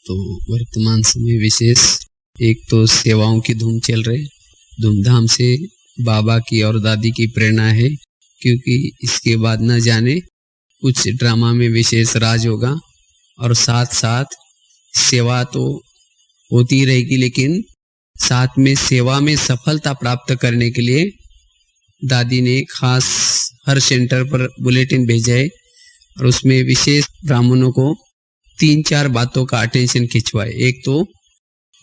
तो वर्तमान समय विशेष एक तो सेवाओं की धूम चल रही, धूमधाम से बाबा की और दादी की प्रेरणा है, क्योंकि इसके बाद न जाने कुछ ड्रामा में विशेष राज होगा। और साथ साथ सेवा तो होती रहेगी, लेकिन साथ में सेवा में सफलता प्राप्त करने के लिए दादी ने खास हर सेंटर पर बुलेटिन भेजा है और उसमें विशेष ब्राह्मणों को 3-4 बातों का अटेंशन खिंचवाए। एक तो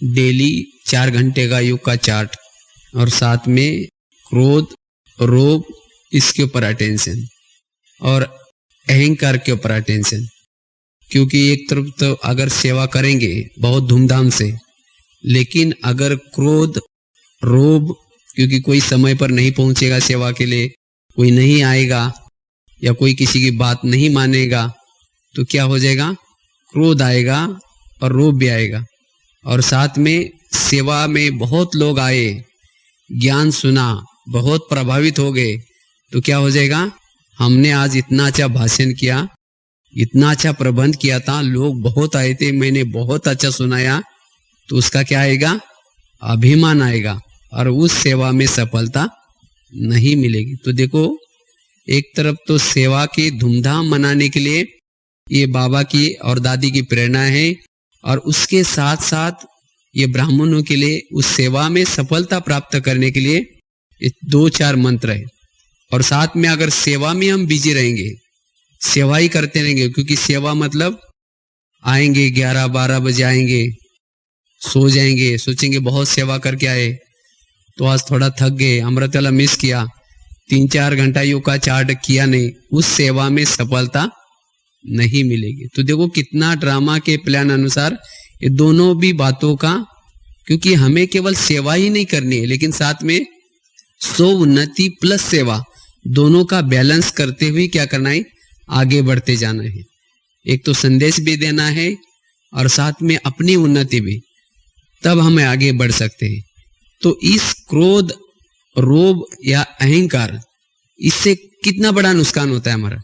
डेली 4 घंटे का योग का चार्ट, और साथ में क्रोध, रोग, इसके ऊपर अटेंशन, और अहंकार के ऊपर अटेंशन। क्योंकि एक तरफ तो अगर सेवा करेंगे बहुत धूमधाम से, लेकिन अगर क्रोध, रोग, क्योंकि कोई समय पर नहीं पहुंचेगा सेवा के लिए, कोई नहीं आएगा या कोई किसी की बात नहीं मानेगा, तो क्या हो जाएगा, क्रोध आएगा और रोग भी आएगा। और साथ में सेवा में बहुत लोग आए, ज्ञान सुना, बहुत प्रभावित हो गए, तो क्या हो जाएगा, हमने आज इतना अच्छा भाषण किया, इतना अच्छा प्रबंध किया था, लोग बहुत आए थे, मैंने बहुत अच्छा सुनाया, तो उसका क्या आएगा, अभिमान आएगा और उस सेवा में सफलता नहीं मिलेगी। तो देखो, एक तरफ तो सेवा की धूमधाम मनाने के लिए ये बाबा की और दादी की प्रेरणा है, और उसके साथ साथ ये ब्राह्मणों के लिए उस सेवा में सफलता प्राप्त करने के लिए ये 2-4 मंत्र है। और साथ में अगर सेवा में हम बिजी रहेंगे, सेवा ही करते रहेंगे, क्योंकि सेवा मतलब आएंगे 11-12 बजे आएंगे, सो जाएंगे, सोचेंगे बहुत सेवा करके आए, तो आज थोड़ा थक गए, अमृतवेला मिस किया, 3-4 घंटा योग का चार्ट किया नहीं, उस सेवा में सफलता नहीं मिलेगी। तो देखो कितना ड्रामा के प्लान अनुसार ये दोनों भी बातों का, क्योंकि हमें केवल सेवा ही नहीं करनी है, लेकिन साथ में उन्नति प्लस सेवा दोनों का बैलेंस करते हुए क्या करना है, आगे बढ़ते जाना है। एक तो संदेश भी देना है और साथ में अपनी उन्नति भी, तब हमें आगे बढ़ सकते हैं। तो इस क्रोध, रोग या अहंकार, इससे कितना बड़ा नुकसान होता है हमारा।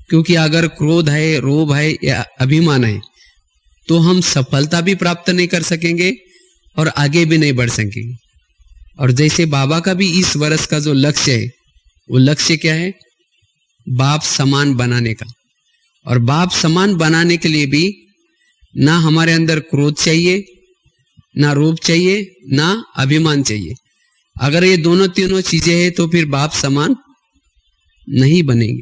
क्योंकि अगर क्रोध है, रोग है या अभिमान है, तो हम सफलता भी प्राप्त नहीं कर सकेंगे और आगे भी नहीं बढ़ सकेंगे। और जैसे बाबा का भी इस वर्ष का जो लक्ष्य है, वो लक्ष्य क्या है, बाप समान बनाने का। और बाप समान बनाने के लिए भी ना हमारे अंदर क्रोध चाहिए, ना रोग चाहिए, ना अभिमान चाहिए। अगर ये दोनों तीनों चीजें हैं तो फिर बाप समान नहीं बनेंगे।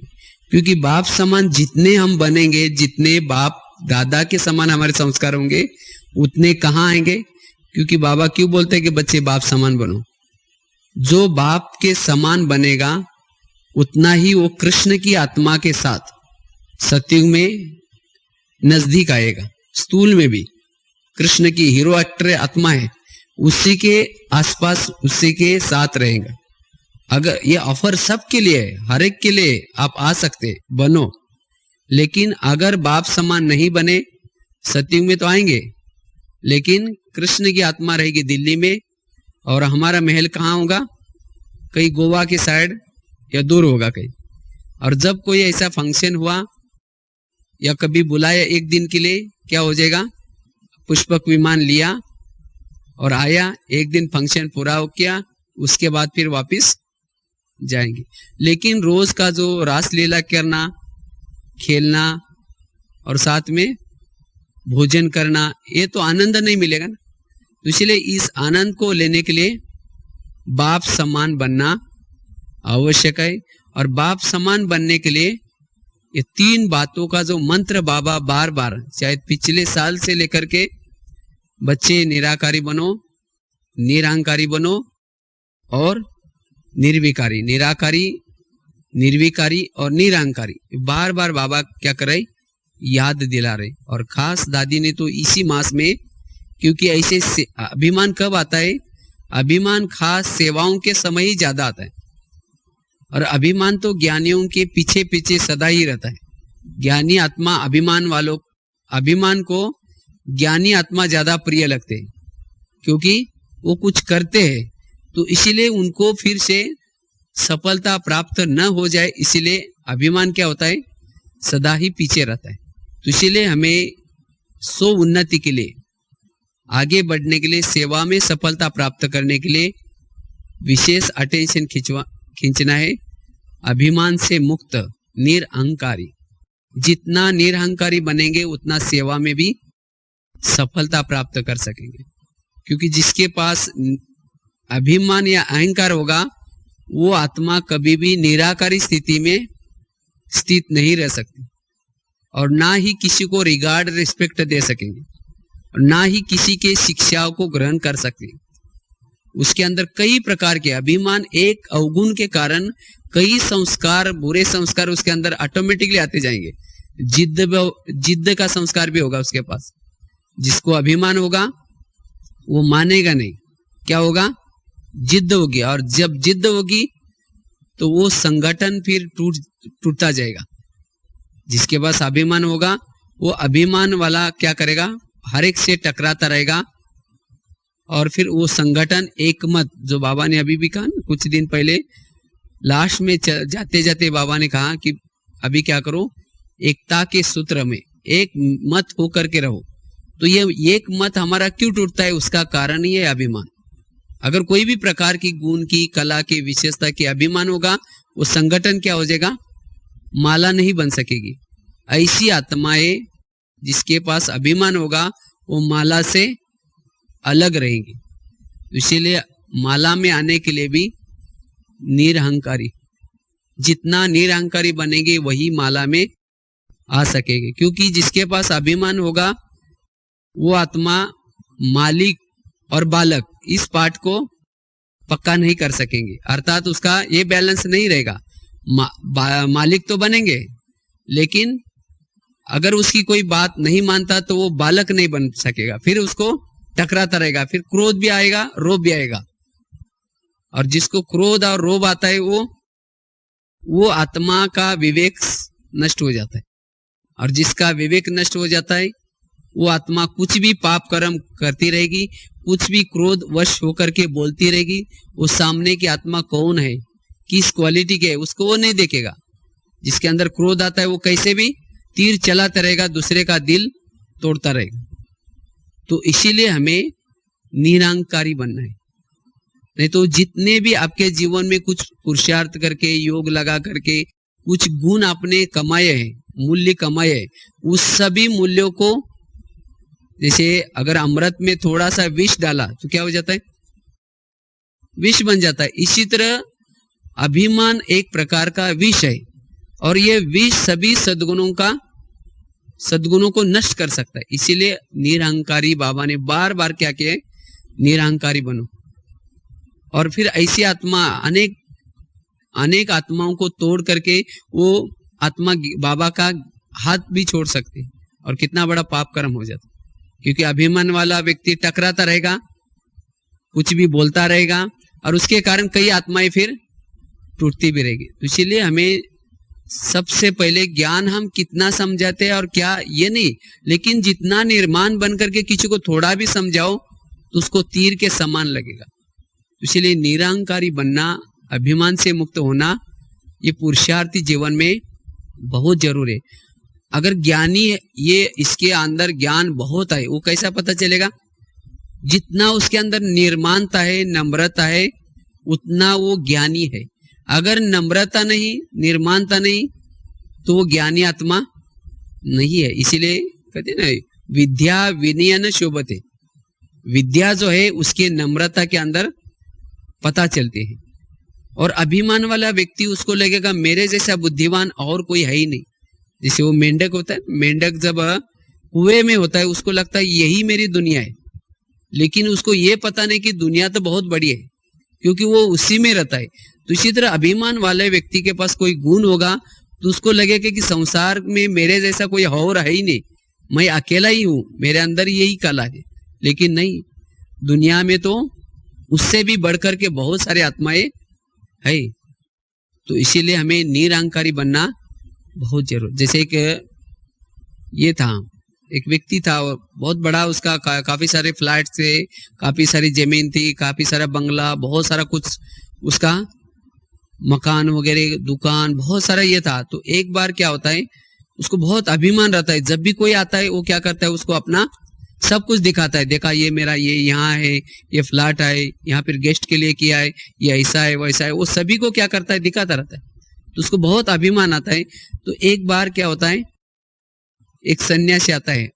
क्योंकि बाप समान जितने हम बनेंगे, जितने बाप दादा के समान हमारे संस्कार होंगे, उतने कहाँ आएंगे। क्योंकि बाबा क्यों बोलते हैं कि बच्चे बाप समान बनो। जो बाप के समान बनेगा उतना ही वो कृष्ण की आत्मा के साथ सतयुग में नजदीक आएगा। स्थूल में भी कृष्ण की हीरो एक्टर आत्मा है, उसी के आसपास, उसी के साथ रहेगा। अगर ये ऑफर सबके लिए है, हर एक के लिए आप आ सकते, बनो। लेकिन अगर बाप समान नहीं बने, सतयुग में तो आएंगे, लेकिन कृष्ण की आत्मा रहेगी दिल्ली में, और हमारा महल कहाँ होगा, कहीं गोवा के साइड या दूर होगा कहीं। और जब कोई ऐसा फंक्शन हुआ या कभी बुलाया एक दिन के लिए, क्या हो जाएगा, पुष्पक विमान लिया और आया, एक दिन फंक्शन पूरा हो गया, उसके बाद फिर वापस जाएंगे। लेकिन रोज का जो रासलीला करना, खेलना और साथ में भोजन करना, ये तो आनंद नहीं मिलेगा ना। तो इसलिए इस आनंद को लेने के लिए बाप समान बनना आवश्यक है। और बाप समान बनने के लिए ये 3 बातों का जो मंत्र बाबा बार बार, शायद पिछले साल से लेकर के, बच्चे निराकारी बनो, निरहंकारी बनो और निर्विकारी, निराकारी, निर्विकारी और निरहंकारी, बार बार बाबा क्या कर रहे, याद दिला रहे। और खास दादी ने तो इसी मास में, क्योंकि ऐसे अभिमान कब आता है, अभिमान खास सेवाओं के समय ही ज्यादा आता है। और अभिमान तो ज्ञानियों के पीछे पीछे सदा ही रहता है। ज्ञानी आत्मा अभिमान वालों, अभिमान को ज्ञानी आत्मा ज्यादा प्रिय लगते हैं, क्योंकि वो कुछ करते हैं, तो इसीलिए उनको फिर से सफलता प्राप्त न हो जाए, इसीलिए अभिमान क्या होता है, सदा ही पीछे रहता है। तो इसीलिए हमें सो उन्नति के लिए, आगे बढ़ने के लिए, सेवा में सफलता प्राप्त करने के लिए विशेष अटेंशन खींचना है। अभिमान से मुक्त निरअहंकारी, जितना निरअहंकारी बनेंगे उतना सेवा में भी सफलता प्राप्त कर सकेंगे। क्योंकि जिसके पास अभिमान या अहंकार होगा वो आत्मा कभी भी निराकारी स्थिति में स्थित नहीं रह सकती, और ना ही किसी को रिगार्ड रिस्पेक्ट दे सकेंगे, और ना ही किसी के शिक्षाओं को ग्रहण कर सकते। उसके अंदर कई प्रकार के अभिमान, एक अवगुण के कारण कई संस्कार, बुरे संस्कार उसके अंदर ऑटोमेटिकली आते जाएंगे। जिद्द का संस्कार भी होगा उसके पास। जिसको अभिमान होगा वो मानेगा नहीं, क्या होगा, जिद्द होगी, और जब जिद्द होगी तो वो संगठन फिर टूटता जाएगा। जिसके पास अभिमान होगा वो अभिमान वाला क्या करेगा, हर एक से टकराता रहेगा, और फिर वो संगठन एकमत, जो बाबा ने अभी भी कहा कुछ दिन पहले, लास्ट में जाते जाते बाबा ने कहा कि अभी क्या करो, एकता के सूत्र में एक मत होकर के रहो। तो ये एक मत हमारा क्यों टूटता है, उसका कारण ही है अभिमान। अगर कोई भी प्रकार की गुण की, कला की, विशेषता की अभिमान होगा, वो संगठन क्या हो जाएगा, माला नहीं बन सकेगी। ऐसी आत्माएं जिसके पास अभिमान होगा वो माला से अलग रहेंगी। इसीलिए माला में आने के लिए भी निरअहंकारी, जितना निरअहंकारी बनेंगे वही माला में आ सकेंगे। क्योंकि जिसके पास अभिमान होगा वो आत्मा मालिक और बालक इस पार्ट को पक्का नहीं कर सकेंगे, अर्थात उसका ये बैलेंस नहीं रहेगा। मालिक तो बनेंगे, लेकिन अगर उसकी कोई बात नहीं मानता तो वो बालक नहीं बन सकेगा, फिर उसको टकराता रहेगा, फिर क्रोध भी आएगा, रोब भी आएगा। और जिसको क्रोध और रोब आता है वो आत्मा का विवेक नष्ट हो जाता है, और जिसका विवेक नष्ट हो जाता है वो आत्मा कुछ भी पाप कर्म करती रहेगी, कुछ भी क्रोध वश होकर के बोलती रहेगी। वो सामने की आत्मा कौन है, किस क्वालिटी के है, उसको वो नहीं देखेगा। जिसके अंदर क्रोध आता है वो कैसे भी तीर चलाता रहेगा, दूसरे का दिल तोड़ता रहेगा। तो इसीलिए हमें निरअहंकारी बनना है। नहीं तो जितने भी आपके जीवन में कुछ पुरुषार्थ करके, योग लगा करके कुछ गुण आपने कमाए हैं, मूल्य कमाए हैं, उस सभी मूल्यों को, जैसे अगर अमृत में थोड़ा सा विष डाला तो क्या हो जाता है, विष बन जाता है। इसी तरह अभिमान एक प्रकार का विष है, और ये विष सभी सद्गुणों को नष्ट कर सकता है। इसीलिए निरअहंकारी बाबा ने बार बार क्या किया है, निरअहंकारी बनो। और फिर ऐसी आत्मा अनेक आत्माओं को तोड़ करके वो आत्मा बाबा का हाथ भी छोड़ सकते, और कितना बड़ा पाप कर्म हो जाता। क्योंकि अभिमान वाला व्यक्ति टकराता रहेगा, कुछ भी बोलता रहेगा, और उसके कारण कई आत्माएं फिर टूटती भी रहेगी। तो इसीलिए हमें सबसे पहले ज्ञान हम कितना समझाते हैं और क्या, ये नहीं, लेकिन जितना निर्माण बन करके किसी को थोड़ा भी समझाओ तो उसको तीर के समान लगेगा। इसलिए निरअहंकारी बनना, अभिमान से मुक्त होना, ये पुरुषार्थी जीवन में बहुत जरूरी है। अगर ज्ञानी ये इसके अंदर ज्ञान बहुत है, वो कैसा पता चलेगा, जितना उसके अंदर निर्माणता है, नम्रता है, उतना वो ज्ञानी है। अगर नम्रता नहीं, निर्माणता नहीं, तो वो ज्ञानी आत्मा नहीं है। इसीलिए कहते ना, विद्या विनयन शोभते, विद्या जो है उसके नम्रता के अंदर पता चलते हैं। और अभिमान वाला व्यक्ति, उसको लगेगा मेरे जैसा बुद्धिमान और कोई है ही नहीं। जैसे वो मेंढक होता है, मेंढक जब कुएं में होता है उसको लगता है यही मेरी दुनिया है, लेकिन उसको ये पता नहीं कि दुनिया तो बहुत बड़ी है, क्योंकि वो उसी में रहता है। तो इसी तरह अभिमान वाले व्यक्ति के पास कोई गुण होगा तो उसको लगेगा कि संसार में मेरे जैसा कोई और है ही नहीं, मैं अकेला ही हूं, मेरे अंदर यही कला है। लेकिन नहीं, दुनिया में तो उससे भी बढ़कर के बहुत सारे आत्माएं है। तो इसीलिए हमें निरअहंकारी बनना बहुत जरूर। जैसे एक ये था, एक व्यक्ति था, बहुत बड़ा, उसका काफी सारे फ्लैट थे, काफी सारी जमीन थी, काफी सारा बंगला, बहुत सारा कुछ उसका मकान वगैरह, दुकान, बहुत सारा ये था। तो एक बार क्या होता है, उसको बहुत अभिमान रहता है। जब भी कोई आता है वो क्या करता है, उसको अपना सब कुछ दिखाता है। देखा ये मेरा, ये यहाँ है, ये फ्लैट है, यहाँ फिर गेस्ट के लिए किया है, ये ऐसा है वैसा है, वो सभी को क्या करता है, दिखाता रहता है। तो उसको बहुत अभिमान आता है। तो एक बार क्या होता है, एक सन्यासी आता है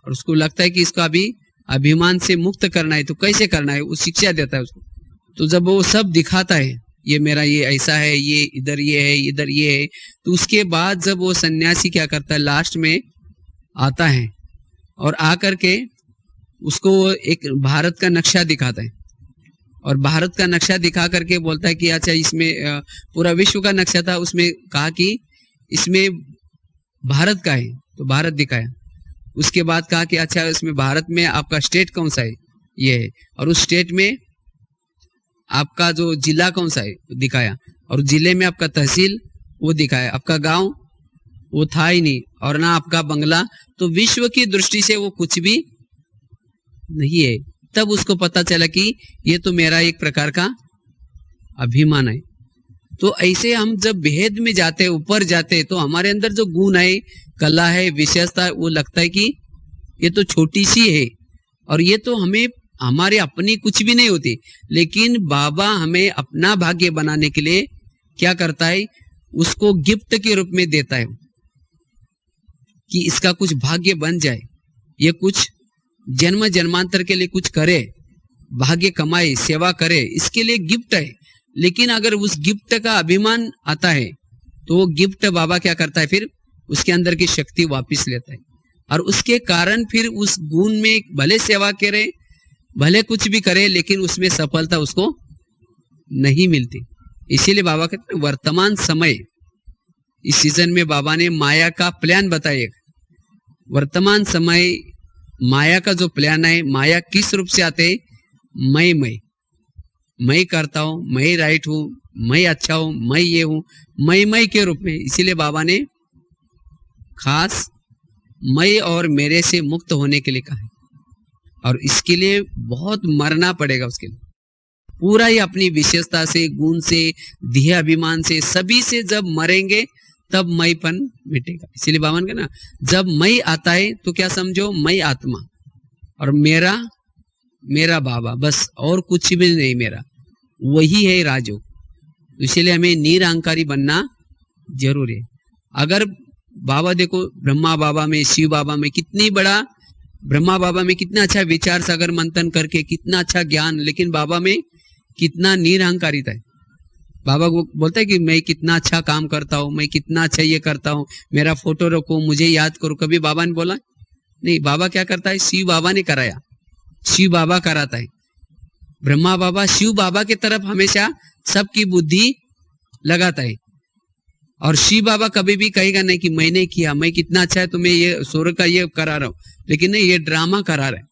और उसको लगता है कि इसको अभी अभिमान से मुक्त करना है। तो कैसे करना है, वो शिक्षा देता है उसको। तो जब वो सब दिखाता है, ये मेरा, ये ऐसा है, ये इधर ये है, इधर ये है, तो उसके बाद जब वो सन्यासी क्या करता है, लास्ट में आता है और आकर के उसको एक भारत का नक्शा दिखाता है। और भारत का नक्शा दिखा करके बोलता है कि अच्छा, इसमें पूरा विश्व का नक्शा था, उसमें कहा कि इसमें भारत का है, तो भारत दिखाया। उसके बाद कहा कि अच्छा, इसमें भारत में आपका स्टेट कौन सा है, ये है, और उस स्टेट में आपका जो जिला कौन सा है दिखाया, और जिले में आपका तहसील वो दिखाया, आपका गांव वो था ही नहीं, और ना आपका बंगला। तो विश्व की दृष्टि से वो कुछ भी नहीं है। तब उसको पता चला कि ये तो मेरा एक प्रकार का अभिमान है। तो ऐसे हम जब भेद में जाते, ऊपर जाते, तो हमारे अंदर जो गुण है, कला है, विशेषता, वो लगता है कि ये तो छोटी सी है और ये तो हमें, हमारे अपनी कुछ भी नहीं होती। लेकिन बाबा हमें अपना भाग्य बनाने के लिए क्या करता है, उसको गिफ्ट के रूप में देता है कि इसका कुछ भाग्य बन जाए, ये कुछ जन्म जन्मांतर के लिए कुछ करे, भाग्य कमाए, सेवा करे, इसके लिए गिफ्ट है। लेकिन अगर उस गिफ्ट का अभिमान आता है तो वो गिफ्ट बाबा क्या करता है, फिर उसके अंदर की शक्ति वापस लेता है, और उसके कारण फिर उस गुण में भले सेवा करे, भले कुछ भी करे, लेकिन उसमें सफलता उसको नहीं मिलती। इसीलिए बाबा कहते हैं वर्तमान समय, इस सीजन में बाबा ने माया का प्लान बताया। वर्तमान समय माया का जो प्लान है, माया किस रूप से आते हैं, मैं करता हूँ, मैं राइट हूँ, मैं अच्छा हूँ, मैं ये हूँ, मैं के रूप में। इसीलिए बाबा ने खास मैं और मेरे से मुक्त होने के लिए कहा है, और इसके लिए बहुत मरना पड़ेगा। उसके लिए पूरा ही अपनी विशेषता से, गुण से, देह अभिमान से, सभी से जब मरेंगे तब मैंपन मिटेगा। इसीलिए बाबा ने कहा ना, जब मैं आता है तो क्या समझो, मैं आत्मा और मेरा बाबा, बस और कुछ भी नहीं मेरा, वही है राजयोग। तो इसीलिए हमें निरअहंकारी बनना जरूरी है। अगर बाबा देखो, ब्रह्मा बाबा में, शिव बाबा में कितनी बड़ा, ब्रह्मा बाबा में कितना अच्छा विचार सागर मंथन करके कितना अच्छा ज्ञान, लेकिन बाबा में कितना निरअहंकारिता है। बाबा को बोलता है कि मैं कितना अच्छा काम करता हूँ, मैं कितना अच्छा ये करता हूँ, मेरा फोटो रखो, मुझे याद करो। कभी बाबा ने बोला नहीं। बाबा क्या करता है, शिव बाबा ने कराया, शिव बाबा कराता है। ब्रह्मा बाबा शिव बाबा की तरफ हमेशा सबकी बुद्धि लगाता है, और शिव बाबा कभी भी कहेगा नहीं कि मैंने किया, मैं कितना अच्छा है, तुम्हें ये स्वर्ग का ये करा रहा हूं, लेकिन नहीं, ये ड्रामा करा रहा है।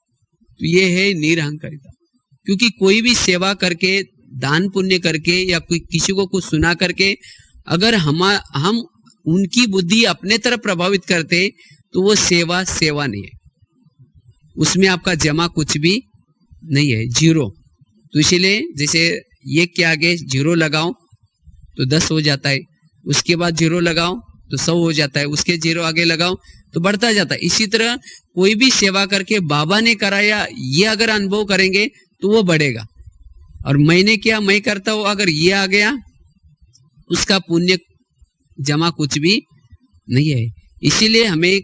तो ये है निरअहंकारिता। क्योंकि कोई भी सेवा करके, दान पुण्य करके, या कोई किसी को कुछ सुना करके अगर हम उनकी बुद्धि अपने तरफ प्रभावित करते, तो वो सेवा नहीं है, उसमें आपका जमा कुछ भी नहीं है, जीरो। तो इसीलिए जैसे ये के आगे जीरो लगाओ तो 10 हो जाता है, उसके बाद जीरो लगाओ तो 100 हो जाता है, उसके जीरो आगे लगाओ तो बढ़ता जाता है। इसी तरह कोई भी सेवा करके बाबा ने कराया, ये अगर अनुभव करेंगे तो वो बढ़ेगा। और मैंने किया, मैं करता हूं, अगर ये आ गया, उसका पुण्य जमा कुछ भी नहीं है। इसीलिए हमें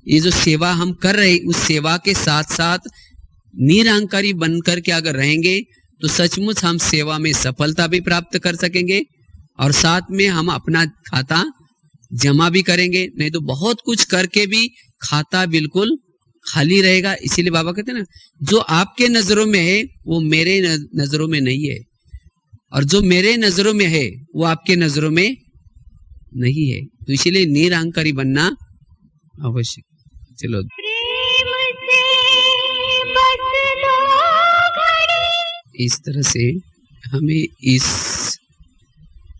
ये जो सेवा हम कर रहे हैं, उस सेवा के साथ साथ निरअहंकारी बनकर के अगर रहेंगे तो सचमुच हम सेवा में सफलता भी प्राप्त कर सकेंगे, और साथ में हम अपना खाता जमा भी करेंगे। नहीं तो बहुत कुछ करके भी खाता बिल्कुल खाली रहेगा। इसीलिए बाबा कहते हैं ना, जो आपके नजरों में है वो मेरे नजरों में नहीं है, और जो मेरे नजरों में है वो आपके नजरों में नहीं है। तो इसीलिए निरअहंकारी बनना आवश्यक। चलो, इस तरह से हमें इस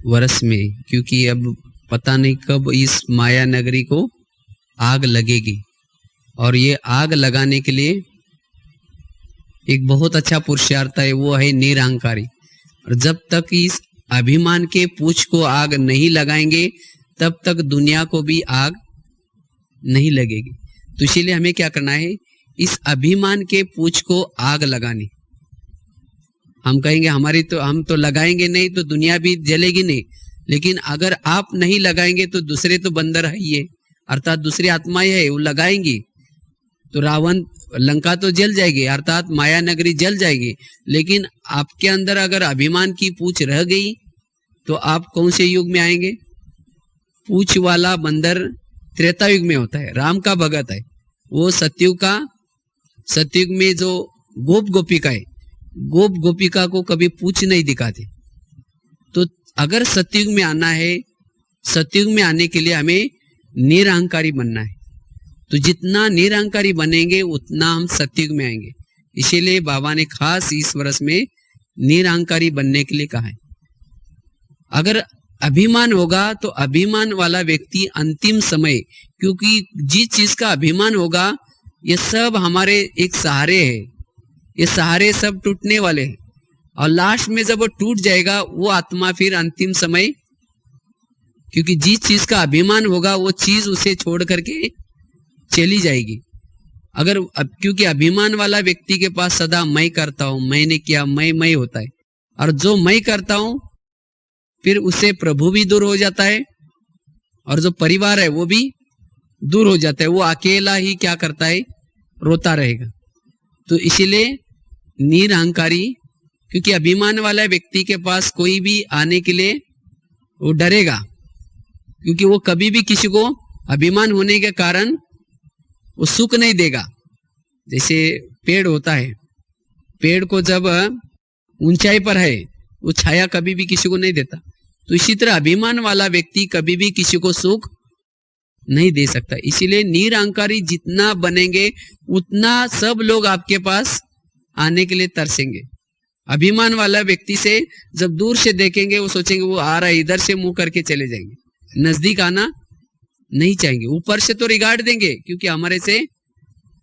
वर्ष में, क्योंकि अब पता नहीं कब इस माया नगरी को आग लगेगी, और ये आग लगाने के लिए एक बहुत अच्छा पुरुषार्थ है, वो है निरअहंकारी। और जब तक इस अभिमान के पूछ को आग नहीं लगाएंगे, तब तक दुनिया को भी आग नहीं लगेगी। तो इसीलिए हमें क्या करना है, इस अभिमान के पूंछ को आग लगानी। हम कहेंगे हमारी तो, हम तो लगाएंगे नहीं तो दुनिया भी जलेगी नहीं, लेकिन अगर आप नहीं लगाएंगे तो दूसरे तो बंदर है ही है, अर्थात दूसरी आत्माएं है, वो लगाएंगी तो रावण, लंका तो जल जाएगी, अर्थात माया नगरी जल जाएगी। लेकिन आपके अंदर अगर अभिमान की पूंछ रह गई तो आप कौन से युग में आएंगे? पूंछ वाला बंदर त्रेता युग में होता है, राम का भगत है वो। सतयुग में जो गोप गोपिका है, गोप गोपिका को कभी पूंछ नहीं दिखाते। तो अगर सतयुग में आना है, सतयुग में आने के लिए हमें निरहंकारी बनना है। तो जितना निरहंकारी बनेंगे उतना हम सतयुग में आएंगे। इसीलिए बाबा ने खास इस वर्ष में निरहंकारी बनने के लिए कहा है। अगर अभिमान होगा तो अभिमान वाला व्यक्ति अंतिम समय, क्योंकि जिस चीज का अभिमान होगा ये सब हमारे एक सहारे है, ये सहारे सब टूटने वाले हैं, और लास्ट में जब वो टूट जाएगा वो आत्मा फिर अंतिम समय, क्योंकि जिस चीज का अभिमान होगा वो चीज उसे छोड़ करके चली जाएगी। अगर क्योंकि अभिमान वाला व्यक्ति के पास सदा मैं करता हूं, मैंने किया, मैं होता है, और जो मैं करता हूं फिर उससे प्रभु भी दूर हो जाता है और जो परिवार है वो भी दूर हो जाता है। वो अकेला ही क्या करता है, रोता रहेगा। तो इसीलिए निरहंकारी, क्योंकि अभिमान वाला व्यक्ति के पास कोई भी आने के लिए वो डरेगा, क्योंकि वो कभी भी किसी को अभिमान होने के कारण वो सुख नहीं देगा। जैसे पेड़ होता है, पेड़ को जब ऊंचाई पर है वो छाया कभी भी किसी को नहीं देता। तो इसी तरह अभिमान वाला व्यक्ति कभी भी किसी को सुख नहीं दे सकता। इसीलिए निरहंकारी जितना बनेंगे उतना सब लोग आपके पास आने के लिए तरसेंगे। अभिमान वाला व्यक्ति से जब दूर से देखेंगे वो सोचेंगे वो आ रहा है, इधर से मुंह करके चले जाएंगे, नजदीक आना नहीं चाहेंगे। ऊपर से तो रिगार्ड देंगे क्योंकि हमारे से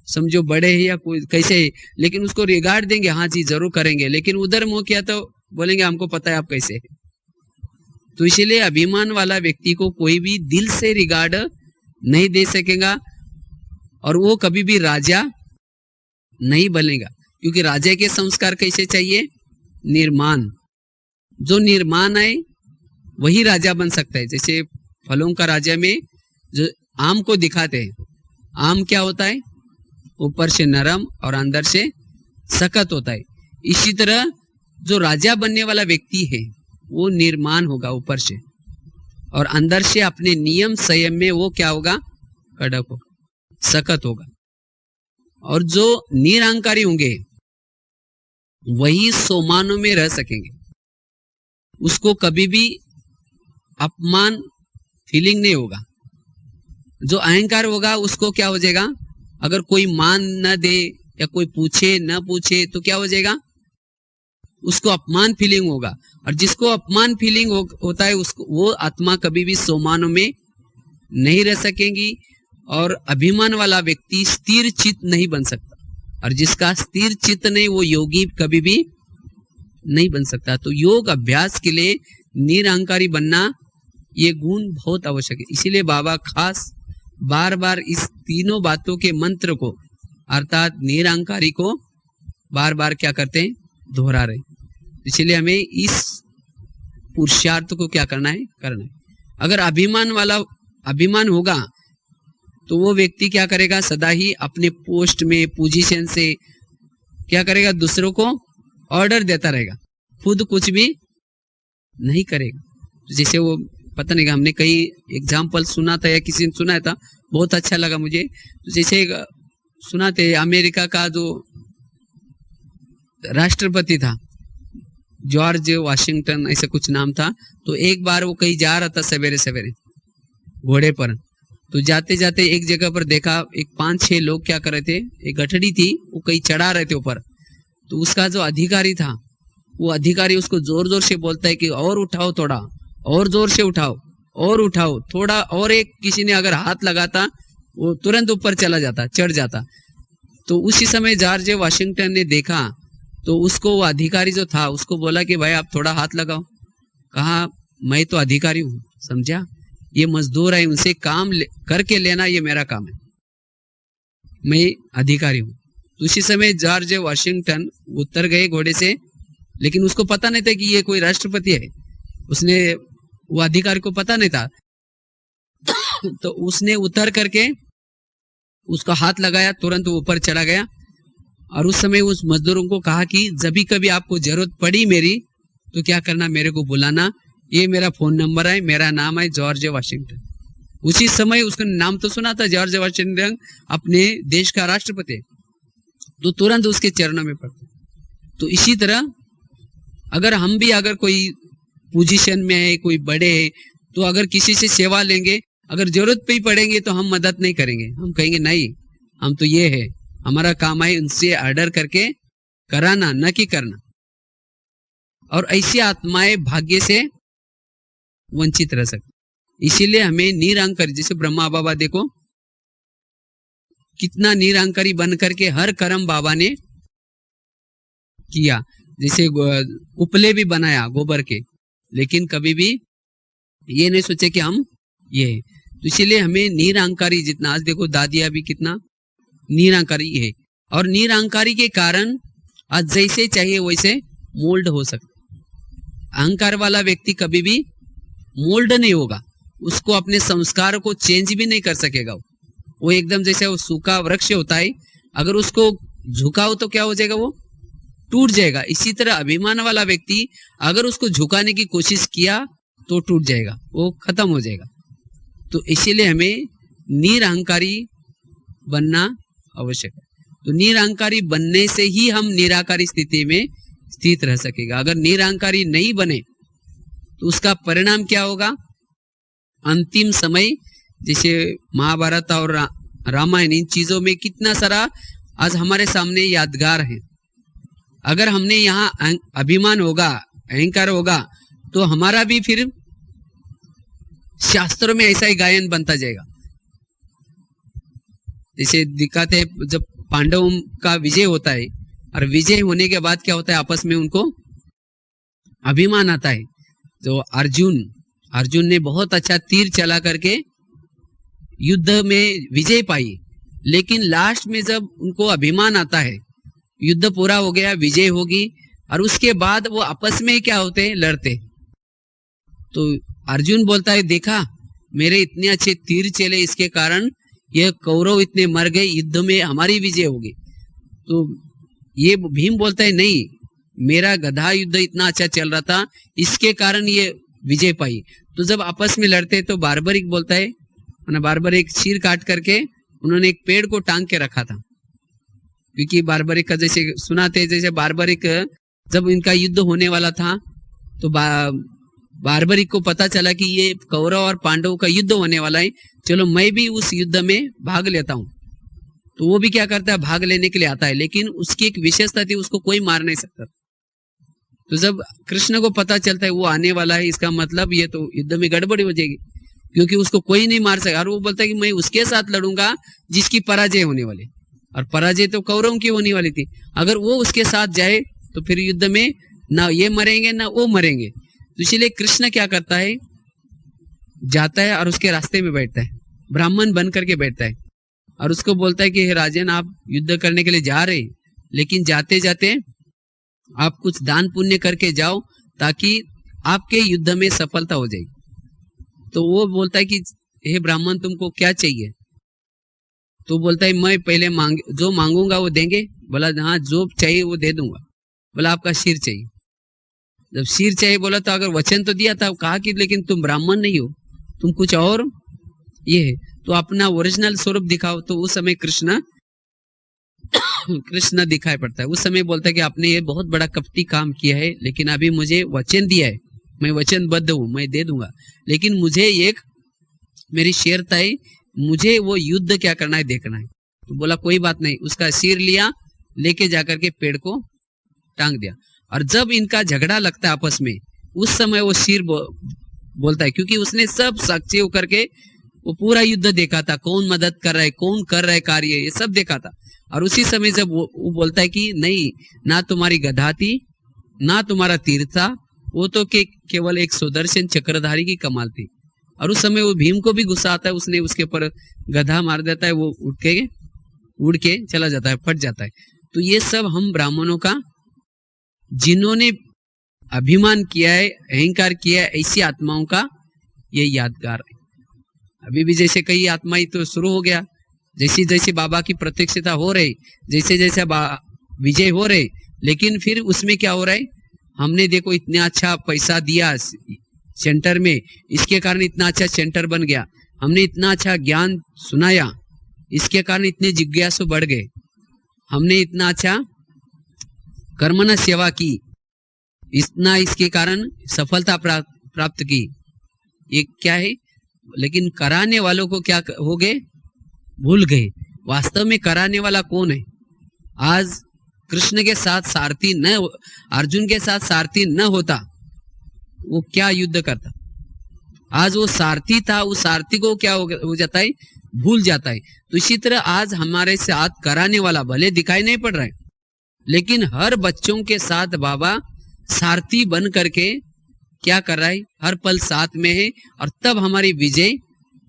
समझो बड़े हैं या कोई कैसे है, लेकिन उसको रिगार्ड देंगे, हाँ जी जरूर करेंगे, लेकिन उधर मुंह किया तो बोलेंगे हमको पता है आप कैसे है। तो इसीलिए अभिमान वाला व्यक्ति को कोई भी दिल से रिगार्ड नहीं दे सकेगा और वो कभी भी राजा नहीं बनेगा, क्योंकि राजा के संस्कार कैसे चाहिए, निर्माण। जो निर्माण है वही राजा बन सकता है। जैसे फलों का राजा में जो आम को दिखाते हैं, आम क्या होता है, ऊपर से नरम और अंदर से सख्त होता है। इसी तरह जो राजा बनने वाला व्यक्ति है वो निर्माण होगा ऊपर से, और अंदर से अपने नियम संयम में वो क्या होगा, कड़क होगा, सख्त होगा। और जो निरहंकारी होंगे वही सोमानों में रह सकेंगे, उसको कभी भी अपमान फीलिंग नहीं होगा। जो अहंकार होगा उसको क्या हो जाएगा, अगर कोई मान न दे या कोई पूछे न पूछे तो क्या हो जाएगा, उसको अपमान फीलिंग होगा। और जिसको अपमान फीलिंग होता है उसको, वो आत्मा कभी भी सोमानों में नहीं रह सकेंगी। और अभिमान वाला व्यक्ति स्थिर चित्त नहीं बन सकता, और जिसका स्थिर चित्त नहीं वो योगी कभी भी नहीं बन सकता। तो योग अभ्यास के लिए निरहंकारी बनना ये गुण बहुत आवश्यक है। इसीलिए बाबा खास बार बार इस तीनों बातों के मंत्र को, अर्थात निरहंकारी को बार बार क्या करते हैं, दोहरा रहे। इसलिए हमें इस पुरुषार्थ को क्या करना है, करना है। अगर अभिमान होगा तो वो व्यक्ति क्या करेगा, सदा ही अपने पोस्ट में पोजीशन से क्या करेगा, दूसरों को ऑर्डर देता रहेगा, खुद कुछ भी नहीं करेगा। जैसे वो पता नहीं, हमने कई एग्जाम्पल सुना था या किसी ने सुनाया था, बहुत अच्छा लगा मुझे। तो जैसे सुनाते अमेरिका का जो राष्ट्रपति था जॉर्ज वाशिंगटन ऐसा कुछ नाम था, तो एक बार वो कहीं जा रहा था सवेरे सवेरे घोड़े पर। तो जाते जाते एक जगह पर देखा एक 5-6 लोग क्या कर रहे थे, एक गठड़ी थी वो कहीं चढ़ा रहे थे ऊपर। तो उसका जो अधिकारी था वो अधिकारी उसको जोर जोर से बोलता है कि और उठाओ, थोड़ा और जोर से उठाओ, और उठाओ थोड़ा और। एक किसी ने अगर हाथ लगाता वो तुरंत ऊपर चला जाता, चढ़ जाता। तो उसी समय जॉर्ज वाशिंगटन ने देखा तो उसको वो अधिकारी जो था उसको बोला कि भाई आप थोड़ा हाथ लगाओ। कहा मैं तो अधिकारी हूँ, समझा, ये मजदूर है, उनसे काम करके लेना ये मेरा काम है, मैं अधिकारी हूँ। तो उसी समय जॉर्ज वाशिंगटन उतर गए घोड़े से, लेकिन उसको पता नहीं था कि ये कोई राष्ट्रपति है, उसने वो अधिकारी को पता नहीं था। तो उसने उतर करके उसका हाथ लगाया, तुरंत वो ऊपर चला गया। और उस समय उस मजदूरों को कहा कि जब भी कभी आपको जरूरत पड़ी मेरी, तो क्या करना, मेरे को बुलाना, ये मेरा फोन नंबर है, मेरा नाम है जॉर्ज वाशिंगटन। उसी समय उसका नाम तो सुना था, जॉर्ज वाशिंगटन अपने देश का राष्ट्रपति, तो तुरंत उसके चरणों में पड़ता। तो इसी तरह अगर हम भी अगर कोई पोजीशन में है, कोई बड़े है, तो अगर किसी से सेवा लेंगे, अगर जरूरत पे ही पड़ेंगे तो हम मदद नहीं करेंगे, हम कहेंगे नहीं, हम तो ये है, हमारा काम है उनसे ऑर्डर करके कराना, न कि करना। और ऐसी आत्माएं भाग्य से वंचित रह सकती। इसीलिए हमें निरंकारी, जैसे ब्रह्मा बाबा देखो कितना निरंकारी बन करके हर कर्म बाबा ने किया, जैसे उपले भी बनाया गोबर के, लेकिन कभी भी ये नहीं सोचे कि हम ये है। तो इसीलिए हमें निरंकारी जितना, आज देखो दादिया भी कितना निरंकारी है, और निरंकारी के कारण आज जैसे चाहिए वैसे मोल्ड हो सकते। अहंकार वाला व्यक्ति कभी भी मोल्ड नहीं होगा, उसको अपने संस्कार को चेंज भी नहीं कर सकेगा। वो एकदम जैसे वो सूखा वृक्ष होता है, अगर उसको झुकाओ तो क्या हो जाएगा, वो टूट जाएगा। इसी तरह अभिमान वाला व्यक्ति अगर उसको झुकाने की कोशिश किया तो टूट जाएगा, वो खत्म हो जाएगा। तो इसीलिए हमें निरअहंकारी बनना आवश्यक है। तो निरअहंकारी बनने से ही हम निराकारी स्थिति में स्थित रह सकेगा। अगर निरअहंकारी नहीं बने तो उसका परिणाम क्या होगा, अंतिम समय जैसे महाभारत और रामायण, इन चीजों में कितना सारा आज हमारे सामने यादगार है। अगर हमने यहाँ अभिमान होगा, अहंकार होगा, तो हमारा भी फिर शास्त्रों में ऐसा ही गायन बनता जाएगा। जैसे दिखाते हैं जब पांडवों का विजय होता है, और विजय होने के बाद क्या होता है, आपस में उनको अभिमान आता है। जो अर्जुन ने बहुत अच्छा तीर चला करके युद्ध में विजय पाई, लेकिन लास्ट में जब उनको अभिमान आता है, युद्ध पूरा हो गया, विजय होगी, और उसके बाद वो आपस में क्या होते हैं, लड़ते। तो अर्जुन बोलता है, देखा मेरे इतने अच्छे तीर चले, इसके कारण ये कौरव इतने मर गए, युद्ध में हमारी विजय होगी। तो ये भीम बोलता है, नहीं, मेरा गधा युद्ध इतना अच्छा चल रहा था, इसके कारण ये विजय पाई। तो जब आपस में लड़ते तो बार्बरिक बोलता है, बार्बरिक चीर काट करके उन्होंने एक पेड़ को टांग के रखा था, क्योंकि बार्बरिक का जैसे सुनाते, जैसे बार्बरिक जब इनका युद्ध होने वाला था तो बार्बरिक को पता चला कि ये कौरव और पांडव का युद्ध होने वाला है, चलो मैं भी उस युद्ध में भाग लेता हूँ। तो वो भी क्या करता है, भाग लेने के लिए आता है, लेकिन उसकी एक विशेषता थी, उसको कोई मार नहीं सकता। तो जब कृष्ण को पता चलता है वो आने वाला है, इसका मतलब ये तो युद्ध में गड़बड़ी हो जाएगी, क्योंकि उसको कोई नहीं मार सका। और वो बोलता है कि मैं उसके साथ लड़ूंगा जिसकी पराजय होने वाली, और पराजय तो कौरवों की होने वाली थी। अगर वो उसके साथ जाए तो फिर युद्ध में ना ये मरेंगे ना वो मरेंगे। तो इसलिए कृष्ण क्या करता है, जाता है और उसके रास्ते में बैठता है, ब्राह्मण बन करके बैठता है, और उसको बोलता है कि हे राजन, आप युद्ध करने के लिए जा रहे, लेकिन जाते जाते आप कुछ दान पुण्य करके जाओ, ताकि आपके युद्ध में सफलता हो जाएगी। तो वो बोलता है कि हे ब्राह्मण, तुमको क्या चाहिए? तो बोलता है, मैं पहले जो मांगूंगा वो देंगे? बोला हाँ, जो चाहिए वो दे दूंगा। बोला आपका सिर चाहिए। जब सिर चाहिए बोला, तो अगर वचन तो दिया था, कहा कि लेकिन तुम ब्राह्मण नहीं हो, तुम कुछ और ये है, तो अपना ओरिजिनल स्वरूप दिखाओ। तो उस समय कृष्ण दिखाई पड़ता है। उस समय बोलता है कि आपने ये बहुत बड़ा कपटी काम किया है, लेकिन अभी मुझे वचन दिया है, मैं वचनबद्ध हूँ, मैं दे दूंगा, लेकिन मुझे एक मेरी शर्त है, मुझे वो युद्ध क्या करना है देखना है। तो बोला कोई बात नहीं। उसका सिर लिया, लेके जाकर के पेड़ को टांग दिया, और जब इनका झगड़ा लगता है आपस में, उस समय वो सिर बोलता है, क्योंकि उसने सब साक्षी होकर के वो पूरा युद्ध देखा था, कौन मदद कर रहा है, कौन कर रहा है कार्य, ये सब देखा था। और उसी समय जब वो बोलता है कि नहीं, ना तुम्हारी गधा थी ना तुम्हारा तीर था, वो तो केवल एक सुदर्शन चक्रधारी की कमाल थी। और उस समय वो भीम को भी गुस्सा आता है, उसने उसके ऊपर गधा मार देता है, वो उड़ के चला जाता है, फट जाता है। तो ये सब हम ब्राह्मणों का, जिन्होंने अभिमान किया है, अहंकार किया है, ऐसी आत्माओं का ये यादगार है। अभी भी जैसे कई आत्माएं तो शुरू हो गया, जैसे जैसे बाबा की प्रत्यक्षता हो रही, जैसे जैसे विजय हो रहे, लेकिन फिर उसमें क्या हो रहा है, हमने देखो इतना अच्छा पैसा दिया सेंटर में, इसके कारण इतना अच्छा सेंटर बन गया, हमने इतना अच्छा ज्ञान सुनाया, इसके कारण इतने जिज्ञासु बढ़ गए, हमने इतना अच्छा कर्मना सेवा की, इतना इसके कारण सफलता प्राप्त की। ये क्या है, लेकिन कराने वालों को क्या हो गए, भूल गए। वास्तव में कराने वाला कौन है? आज कृष्ण के साथ सारथी न, अर्जुन के साथ सारथी न होता, वो क्या युद्ध करता? आज वो सारथी था, उस सारथी को क्या हो जाता है, भूल जाता है। तो इसी तरह आज हमारे साथ कराने वाला भले दिखाई नहीं पड़ रहा है, लेकिन हर बच्चों के साथ बाबा सारथी बन करके क्या कर रहा है, हर पल साथ में है, और तब हमारी विजय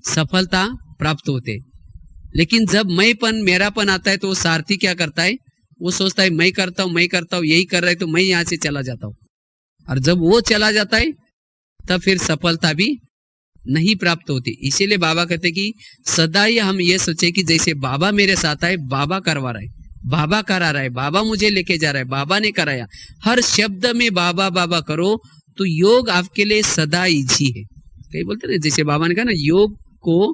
सफलता प्राप्त होते। लेकिन जब मैंपन मेरापन आता है तो वो सारथी क्या करता है, वो सोचता है मैं करता हूँ, यही कर रहा है तो मैं यहाँ से चला जाता हूँ। और जब वो चला जाता है तब फिर सफलता भी नहीं प्राप्त होती। इसीलिए बाबा कहते कि सदा ही हम ये सोचे कि जैसे बाबा मेरे साथ है, बाबा करवा रहा है, बाबा करा रहा है, बाबा मुझे लेके जा रहा है, बाबा ने कराया। हर शब्द में बाबा बाबा करो तो योग आपके लिए सदा इजी है। कई बोलते ना, जैसे बाबा ने कहा ना, योग को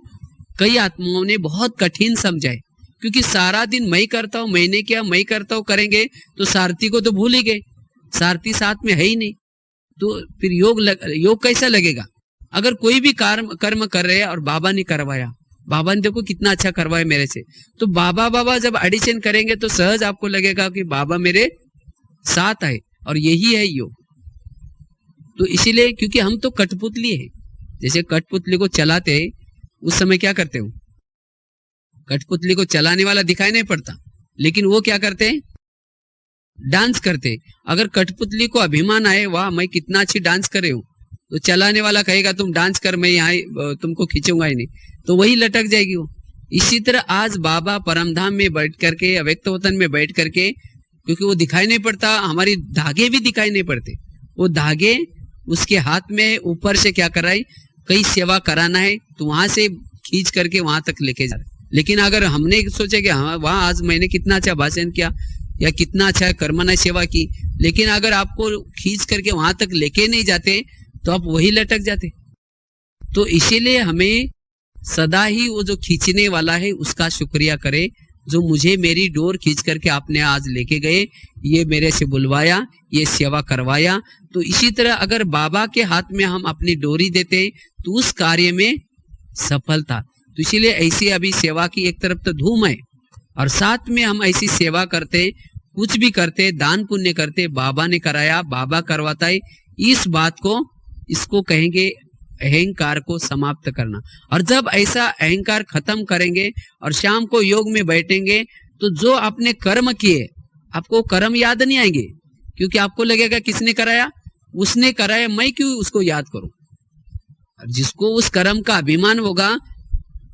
कई आत्माओं ने बहुत कठिन समझा है, क्योंकि सारा दिन मैं करता हूं, मैंने किया, मैं करता हूं करेंगे तो सारथी को तो भूल ही गए, सारथी साथ में है ही नहीं, तो फिर योग कैसा लगेगा? अगर कोई भी कर्म कर रहे हैं और बाबा ने करवाया, बाबा ने देखो कितना अच्छा करवाया मेरे से, तो बाबा बाबा जब एडिशन करेंगे तो सहज आपको लगेगा कि बाबा मेरे साथ है, और यही है योग। तो इसीलिए, क्योंकि हम तो कठपुतली है, जैसे कठपुतली को चलाते हैं उस समय क्या करते हो, कठपुतली को चलाने वाला दिखाई नहीं पड़ता, लेकिन वो क्या करते हैं, डांस करते। अगर कठपुतली को अभिमान आए, वाह मैं कितना अच्छी डांस कर रही हूँ, तो चलाने वाला कहेगा तुम डांस कर, मैं यहाँ तुमको खींचूंगा ही नहीं, तो वही लटक जाएगी वो। इसी तरह आज बाबा परमधाम में बैठ करके, अव्यक्त वतन में बैठ करके, क्योंकि वो दिखाई नहीं पड़ता, हमारी धागे भी दिखाई नहीं पड़ते, वो धागे उसके हाथ में ऊपर से क्या कर रहा है, कई सेवा कराना है तो वहां से खींच करके वहां तक लेके जा रहा है। लेकिन अगर हमने सोचे कि हाँ वहां आज मैंने कितना अच्छा भाषण किया या कितना अच्छा कर्मना सेवा की, लेकिन अगर आपको खींच करके वहां तक लेके नहीं जाते तो आप वही लटक जाते। तो इसीलिए हमें सदा ही वो जो खींचने वाला है उसका शुक्रिया करें, जो मुझे मेरी डोर खींच करके आपने आज लेके गए, ये मेरे से बुलवाया, ये सेवा करवाया। तो इसी तरह अगर बाबा के हाथ में हम अपनी डोरी देते हैं तो उस कार्य में सफलता। तो इसीलिए ऐसी अभी सेवा की एक तरफ तो धूम है, और साथ में हम ऐसी सेवा करते, कुछ भी करते, दान पुण्य करते, बाबा ने कराया, बाबा करवाता है, इस बात को, इसको कहेंगे अहंकार को समाप्त करना। और जब ऐसा अहंकार खत्म करेंगे और शाम को योग में बैठेंगे तो जो आपने कर्म किए, आपको कर्म याद नहीं आएंगे, क्योंकि आपको लगेगा किसने कराया, उसने कराया, मैं क्यों उसको याद करूं। जिसको उस कर्म का अभिमान होगा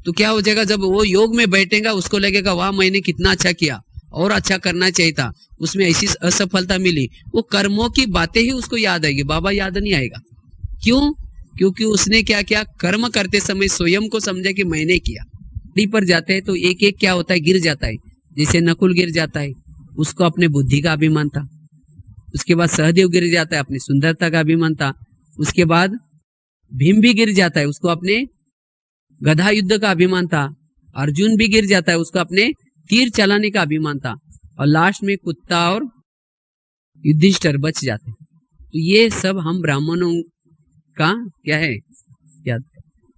तो क्या हो जाएगा, जब वो योग में बैठेगा उसको लगेगा वाह मैंने कितना अच्छा किया और अच्छा करना चाहिए था, उसमें ऐसी असफलता मिली, वो कर्मों की बातें ही उसको याद आएगी, बाबा याद नहीं आएगा। क्यों? क्योंकि उसने क्या किया, कर्म करते समय स्वयं को समझा कि मैंने किया। डी पर जाते हैं तो एक एक क्या होता है, गिर जाता है। जैसे नकुल गिर जाता है, उसको अपने बुद्धि का अभिमान था। उसके बाद सहदेव गिर जाता है, अपनी सुंदरता का अभिमान था। उसके बाद भीम भी गिर जाता है, उसको अपने गधा युद्ध का अभिमान था। अर्जुन भी गिर जाता है, उसको अपने तीर चलाने का अभिमान था। और लास्ट में कुत्ता और युधिष्ठिर बच जाते। तो ये सब हम ब्राह्मणों का क्या है, याद।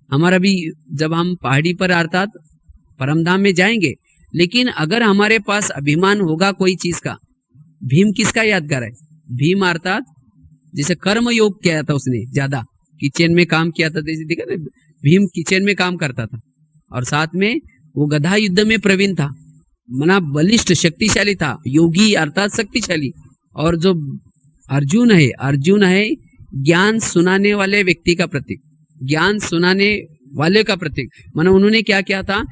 हमारा भी जब हम पहाड़ी पर अर्थात परमधाम में जाएंगे, लेकिन अगर हमारे पास अभिमान होगा कोई चीज का, भीम किसका यादगार है, भीम अर्थात जैसे कर्म योग किया था उसने, ज्यादा किचन में काम किया था, जैसे देखा ना भीम किचन में काम करता था, और साथ में वो गधा युद्ध में प्रवीण था, मना बलिष्ठ शक्तिशाली था, योगी अर्थात शक्तिशाली। और जो अर्जुन है ज्ञान सुनाने वाले व्यक्ति का प्रतीक, ज्ञान सुनाने वाले का प्रतीक। माना उन्होंने क्या किया था,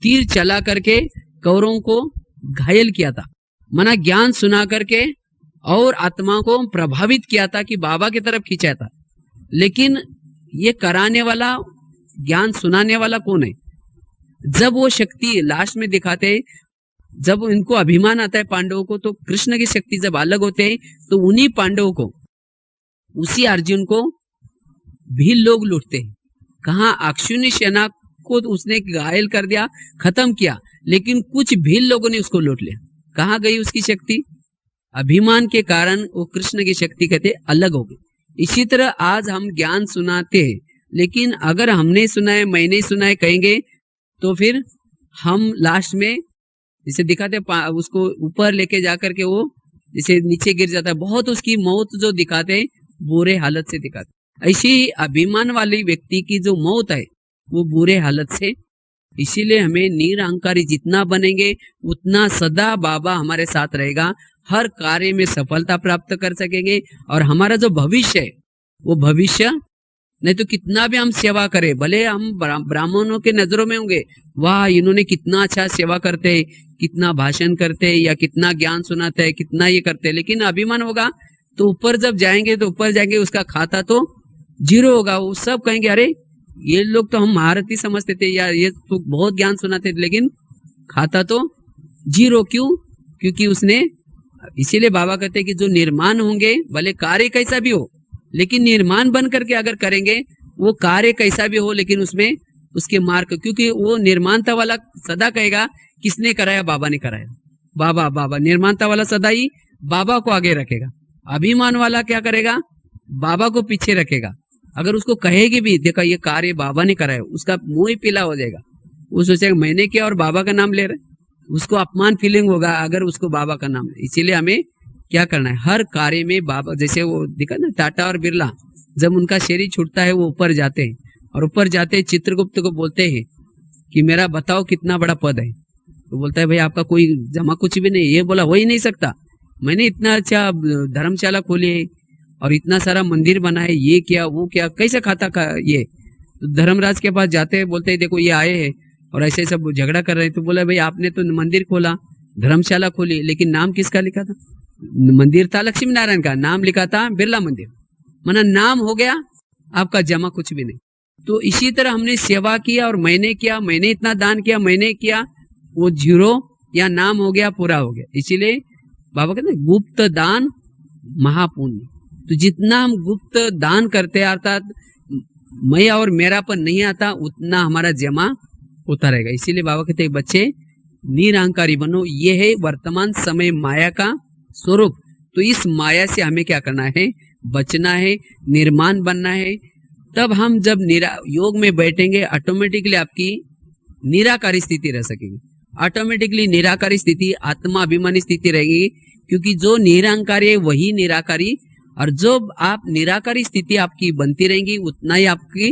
तीर चला करके कौरवों को घायल किया था, माना ज्ञान सुना करके और आत्मा को प्रभावित किया था कि बाबा की तरफ खींचा था। लेकिन ये कराने वाला, ज्ञान सुनाने वाला कौन है? जब वो शक्ति लास्ट में दिखाते हैं, जब इनको अभिमान आता है पांडवों को, तो कृष्ण की शक्ति जब अलग होते हैं तो उन्हीं पांडवों को, उसी अर्जुन को भी लोग लूटते हैं। कहा अक्षुनी सेना को उसने घायल कर दिया, खत्म किया, लेकिन कुछ भील लोगों ने उसको लूट लिया। कहाँ गई उसकी शक्ति? अभिमान के कारण वो कृष्ण की शक्ति कहते अलग हो गई। इसी तरह आज हम ज्ञान सुनाते हैं, लेकिन अगर हमने सुना है, मैंने सुना है कहेंगे, तो फिर हम लास्ट में जिसे दिखाते उसको ऊपर लेके जाकर के वो जिसे नीचे गिर जाता है, बहुत उसकी मौत जो दिखाते हैं बुरे हालत से दिखाते। ऐसे ही अभिमान वाली व्यक्ति की जो मौत है वो बुरे हालत से। इसीलिए हमें निरअहंकारी जितना बनेंगे उतना सदा बाबा हमारे साथ रहेगा, हर कार्य में सफलता प्राप्त कर सकेंगे। और हमारा जो भविष्य है वो भविष्य, नहीं तो कितना भी हम सेवा करें, भले हम ब्राह्मणों के नजरों में होंगे, वाह इन्होंने कितना अच्छा सेवा करते हैं, कितना भाषण करते हैं, या कितना ज्ञान सुनाते हैं, कितना ये करते हैं, लेकिन अभिमान होगा तो ऊपर जब जाएंगे तो ऊपर जाएंगे उसका खाता तो जीरो होगा। वो सब कहेंगे अरे ये लोग तो हम महारथी समझते थे, या ये तो बहुत ज्ञान सुनाते थे, लेकिन खाता तो जीरो। क्यों? क्योंकि उसने, इसीलिए बाबा कहते हैं कि जो निर्माण होंगे, भले कार्य कैसा भी हो, लेकिन निर्माण बन करके अगर करेंगे, वो कार्य कैसा भी हो लेकिन उसमें उसके मार्क, क्योंकि वो निर्माणता वाला सदा कहेगा किसने कराया? बाबा ने कराया। बाबा बाबा, निर्माणता वाला सदा ही बाबा को आगे रखेगा। अभिमान वाला क्या करेगा? बाबा को पीछे रखेगा। अगर उसको कहेगी भी देखा ये कार्य बाबा ने कराया, उसका मुंह ही पीला हो जाएगा। वो सोचेगा मैंने किया और बाबा का नाम ले रहे, उसको अपमान फीलिंग होगा अगर उसको बाबा का नाम। इसीलिए हमें क्या करना है, हर कार्य में बाबा, जैसे वो दिखा ना टाटा और बिरला, जब उनका शरीर छूटता है वो ऊपर जाते हैं, और ऊपर जाते चित्रगुप्त को बोलते हैं कि मेरा बताओ कितना बड़ा पद है। तो बोलता है भाई आपका कोई जमा कुछ भी नहीं। ये बोला हो ही नहीं सकता, मैंने इतना अच्छा धर्मशाला खोली है और इतना सारा मंदिर बनाए, ये किया वो किया, कैसे खाता का ये। तो धर्मराज के पास जाते हैं, बोलते हैं देखो ये आए हैं और ऐसे सब झगड़ा कर रहे हैं। तो बोला भाई आपने तो मंदिर खोला, धर्मशाला खोली, लेकिन नाम किसका लिखा था? मंदिर था लक्ष्मी नारायण का, नाम लिखा था बिरला मंदिर। माना नाम हो गया, आपका जमा कुछ भी नहीं। तो इसी तरह हमने सेवा किया और मैंने किया, मैंने इतना दान किया, मैंने किया, वो जीरो या नाम हो गया, पूरा हो गया। इसीलिए बाबा कहते हैं गुप्त दान महापुण्य। तो जितना हम गुप्त दान करते हैं, अर्थात मैं और मेरापन नहीं आता, उतना हमारा जमा होता रहेगा। इसीलिए बाबा कहते हैं बच्चे निरअहंकारी बनो, ये है वर्तमान समय माया का स्वरूप। तो इस माया से हमें क्या करना है? बचना है, निर्माण बनना है। तब हम जब योग में बैठेंगे, ऑटोमेटिकली आपकी निराकारी स्थिति रह सकेगी। ऑटोमेटिकली निराकारी स्थिति आत्मा अभिमानी स्थिति रहेगी, क्योंकि जो निरअहंकारी है वही निराकारी, और जो आप निराकारी स्थिति आपकी बनती रहेंगी उतना ही आपकी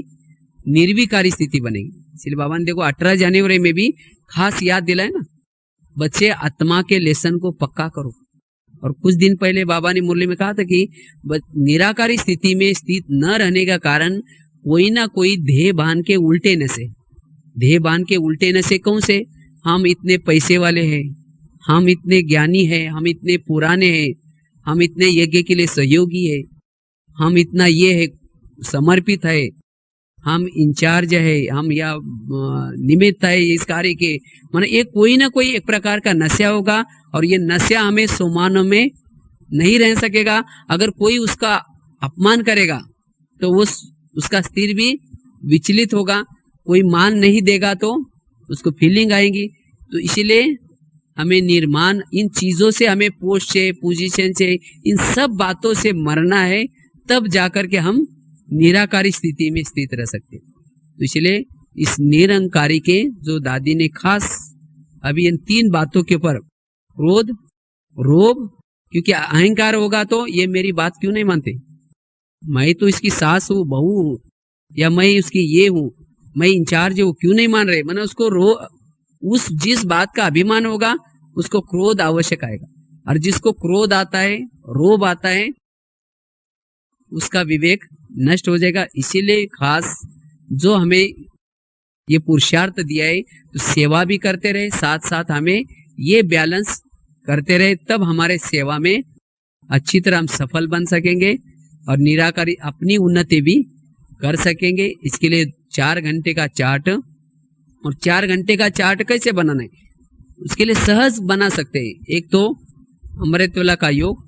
निर्विकारी स्थिति बनेगी। इसलिए बाबा ने देखो 18 जनवरी में भी खास याद दिलाए ना, बच्चे आत्मा के लेसन को पक्का करो। और कुछ दिन पहले बाबा ने मुरली में कहा था कि निराकारी स्थिति में स्थित न रहने का कारण कोई ना कोई ध्येय बांध के उल्टे नशे, ध्येय बांध के उल्टे नशे कौन से? हम इतने पैसे वाले हैं, हम इतने ज्ञानी हैं, हम इतने पुराने हैं, हम इतने यज्ञ के लिए सहयोगी है, हम इतना ये है समर्पित है, हम इंचार्ज है, हम या निमित्त है इस कार्य के। माने ये कोई ना कोई एक प्रकार का नशा होगा, और ये नशा हमें सोमानों में नहीं रह सकेगा। अगर कोई उसका अपमान करेगा तो वो उसका स्थिर भी विचलित होगा, कोई मान नहीं देगा तो उसको फीलिंग आएगी। तो इसीलिए हमें निर्माण, इन चीजों से, हमें पोस्ट से, पोजीशन से, इन सब बातों से मरना है, तब जाकर के हम निराकारी स्थिति में स्थित रह सकते। तो इसलिए इस निरअहंकारी के जो दादी ने खास अभी इन 3 बातों के ऊपर, क्रोध, रोग, क्योंकि अहंकार होगा तो ये मेरी बात क्यों नहीं मानते, मैं तो इसकी सास हूँ, बहू हूँ, या मैं उसकी ये हूँ, मैं इंचार्ज हूँ, क्यों नहीं मान रहे। मैंने उसको उस जिस बात का अभिमान होगा उसको क्रोध आवश्यक आएगा, और जिसको क्रोध आता है, रोब आता है, उसका विवेक नष्ट हो जाएगा। इसीलिए खास जो हमें ये पुरुषार्थ दिया है, तो सेवा भी करते रहे, साथ साथ हमें ये बैलेंस करते रहे, तब हमारे सेवा में अच्छी तरह हम सफल बन सकेंगे और निराकारी अपनी उन्नति भी कर सकेंगे। इसके लिए 4 घंटे का चार्ट, और 4 घंटे का चार्ट कैसे बनाना है, उसके लिए सहज बना सकते हैं। एक तो अमृतवेला का योग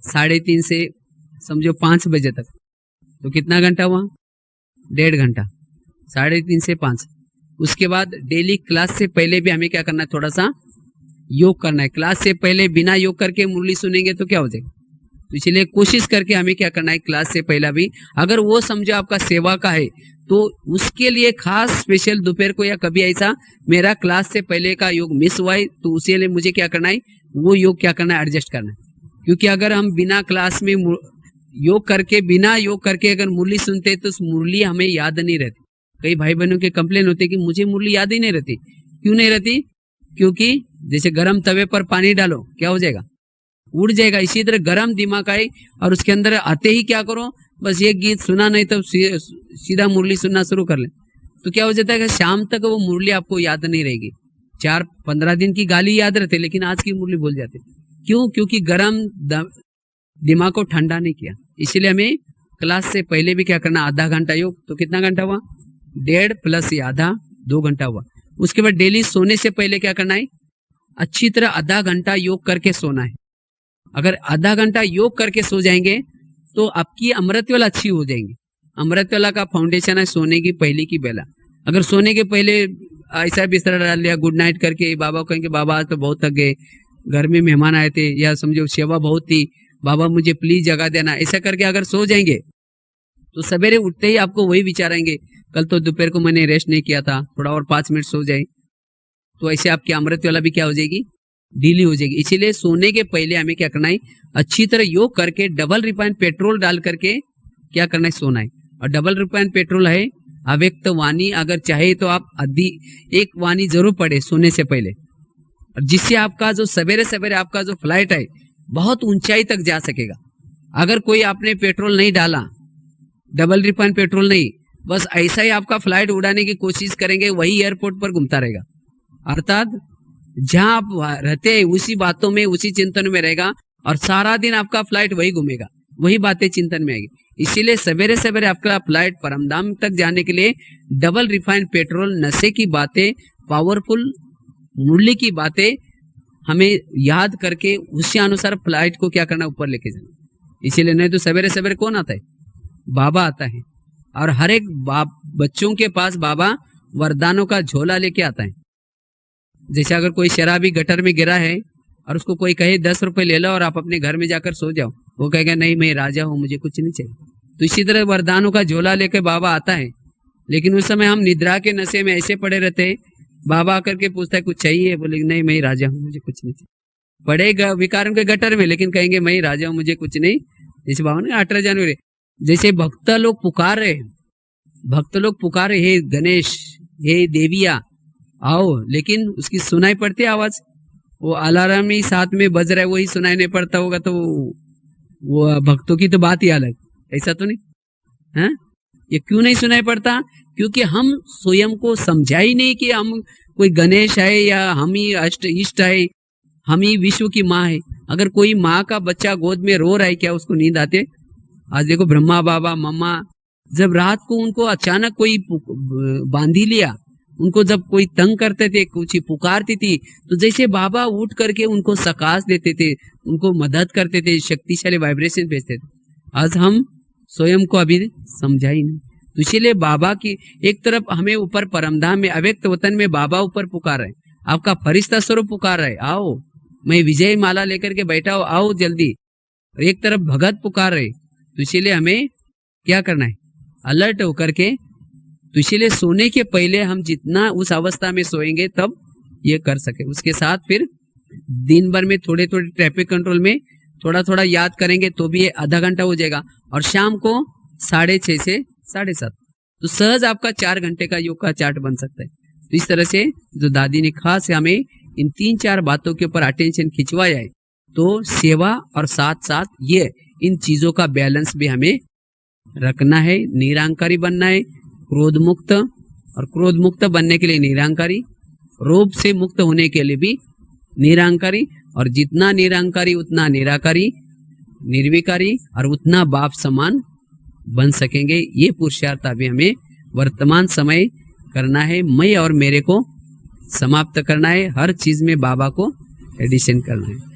3:30 से समझो 5 बजे तक, तो कितना घंटा हुआ, 1.5 घंटा, 3:30 से 5। उसके बाद डेली क्लास से पहले भी हमें क्या करना है, थोड़ा सा योग करना है। क्लास से पहले बिना योग करके मुरली सुनेंगे तो क्या हो जाएगा, तो इसलिए कोशिश करके हमें क्या करना है, क्लास से पहला भी, अगर वो समझो आपका सेवा का है तो उसके लिए खास स्पेशल दोपहर को या कभी ऐसा मेरा क्लास से पहले का योग मिस हुआ है, तो उसी लिए मुझे क्या करना है, वो योग क्या करना है, एडजस्ट करना है। क्योंकि अगर हम बिना क्लास में योग करके, बिना योग करके अगर मुरली सुनते तो उस मुरली हमें याद नहीं रहती। कई भाई बहनों के कंप्लेन होते कि मुझे मुरली याद ही नहीं रहती। क्यों नहीं रहती, क्योंकि जैसे गर्म तवे पर पानी डालो क्या हो जाएगा, उड़ जाएगा। इसी तरह गर्म दिमाग आए और उसके अंदर आते ही क्या करो, बस ये गीत सुना नहीं तो सीधा मुरली सुनना शुरू कर ले, तो क्या हो जाता है कि शाम तक वो मुरली आपको याद नहीं रहेगी। 4-15 दिन की गाली याद रहते, लेकिन आज की मुरली भूल जाते। क्यों, क्योंकि गर्म दिमाग को ठंडा नहीं किया। इसीलिए हमें क्लास से पहले भी क्या करना, आधा घंटा योग, तो कितना घंटा हुआ, 1.5 प्लस ये आधा, 2 घंटा हुआ। उसके बाद डेली सोने से पहले क्या करना है, अच्छी तरह आधा घंटा योग करके सोना है। अगर आधा घंटा योग करके सो जाएंगे तो आपकी अमृतवेला अच्छी हो जाएंगी। अमृतवेला का फाउंडेशन है सोने की पहले की बेला। अगर सोने के पहले ऐसा बिस्तर डाल लिया, गुड नाइट करके, बाबा कहेंगे बाबा आज तो बहुत थक गए, घर में मेहमान आए थे, या समझो सेवा बहुत थी, बाबा मुझे प्लीज जगा देना, ऐसा करके अगर सो जाएंगे तो सवेरे उठते ही आपको वही विचार आएंगे, कल तो दोपहर को मैंने रेस्ट नहीं किया था, थोड़ा और 5 मिनट सो जाए, तो ऐसे आपकी अमृतवेला भी क्या हो जाएगी, ढीली हो जाएगी। इसीलिए सोने के पहले हमें क्या करना है, अच्छी तरह योग करके डबल रिफाइंड पेट्रोल डाल करके क्या करना है, सोना है। और डबल रिफाइंड पेट्रोल है अव्यक्त वाणी, अगर चाहे तो आप एक वाणी जरूर पढ़े सोने से पहले, और जिससे आपका जो सवेरे सवेरे आपका जो फ्लाइट है बहुत ऊंचाई तक जा सकेगा। अगर कोई आपने पेट्रोल नहीं डाला, डबल रिफाइंड पेट्रोल नहीं, बस ऐसा ही आपका फ्लाइट उड़ाने की कोशिश करेंगे, वही एयरपोर्ट पर घूमता रहेगा। अर्थात जहां आप रहते हैं उसी बातों में, उसी चिंतन में रहेगा, और सारा दिन आपका फ्लाइट वही घूमेगा, वही बातें चिंतन में आएगी। इसीलिए सवेरे सवेरे आपका फ्लाइट परमधाम तक जाने के लिए डबल रिफाइंड पेट्रोल, नशे की बातें, पावरफुल मुरली की बातें हमें याद करके उसी अनुसार फ्लाइट को क्या करना, ऊपर लेके जाना। इसीलिए नहीं तो सवेरे सवेरे कौन आता है, बाबा आता है, और हर एक बच्चों के पास बाबा वरदानों का झोला लेके आता है। जैसे अगर कोई शराबी गटर में गिरा है और उसको कोई कहे 10 रुपए ले लो और आप अपने घर में जाकर सो जाओ, वो कहेगा नहीं मैं राजा हूं, मुझे कुछ नहीं चाहिए। तो इसी तरह वरदानों का झोला लेकर बाबा आता है, लेकिन उस समय हम निद्रा के नशे में ऐसे पड़े रहते हैं, बाबा आकर के पूछता है कुछ चाहिए, बोले नहीं मैं राजा हूँ, मुझे कुछ नहीं चाहिए। पड़ेगा विकारों के गटर में, लेकिन कहेंगे मैं राजा हूँ, मुझे कुछ नहीं। जैसे बाबा ने 18 जनवरी, जैसे भक्त लोग पुकार रहे, हे गणेश, हे देविया आओ, लेकिन उसकी सुनाई पड़ती है आवाज, वो अलार्म ही साथ में बज रहा है, वही सुनाई नहीं पड़ता होगा, तो वो भक्तों की तो बात ही अलग, ऐसा तो नहीं है। ये क्यों नहीं सुनाई पड़ता, क्योंकि हम स्वयं को समझा ही नहीं कि हम कोई गणेश है या हम ही इष्ट है, हम ही विश्व की माँ है। अगर कोई माँ का बच्चा गोद में रो रहा है, क्या उसको नींद आते? आज देखो ब्रह्मा बाबा मम्मा, जब रात को उनको अचानक कोई बांधी लिया, उनको जब कोई तंग करते थे, कुछ पुकारती थी, तो जैसे बाबा उठ करके उनको सकाश देते थे, उनको मदद करते थे, शक्तिशाली वाइब्रेशन भेजते थे। आज हम स्वयं को अभी समझा ही नहीं। तो इसीलिए बाबा की एक तरफ हमें ऊपर परमधाम में अव्यक्त वतन में बाबा ऊपर पुकार रहे, आपका फरिश्ता स्वरूप पुकार रहे, आओ मैं विजय माला लेकर के बैठा हूं, आओ जल्दी। एक तरफ भगत पुकार रहे, तो इसीलिए हमें क्या करना है, अलर्ट होकर के। तो इसीलिए सोने के पहले हम जितना उस अवस्था में सोएंगे तब ये कर सके। उसके साथ फिर दिन भर में थोड़े थोड़े ट्रैफिक कंट्रोल में थोड़ा थोड़ा याद करेंगे तो भी ये आधा घंटा हो जाएगा, और शाम को 6:30 से 7:30, तो सहज आपका 4 घंटे का योग का चार्ट बन सकता है। तो इस तरह से जो दादी ने खास हमें इन 3-4 बातों के ऊपर अटेंशन खिंचवाया है, तो सेवा और साथ साथ ये इन चीजों का बैलेंस भी हमें रखना है, निरंकारी बनना है, क्रोध मुक्त, और क्रोध मुक्त बनने के लिए निरंकारी, रोग से मुक्त होने के लिए भी निरंकारी, और जितना निरंकारी उतना निराकारी, निर्विकारी, और उतना बाप समान बन सकेंगे। ये पुरुषार्थ अभी हमें वर्तमान समय करना है। मैं और मेरे को समाप्त करना है, हर चीज में बाबा को एडिशन करना है।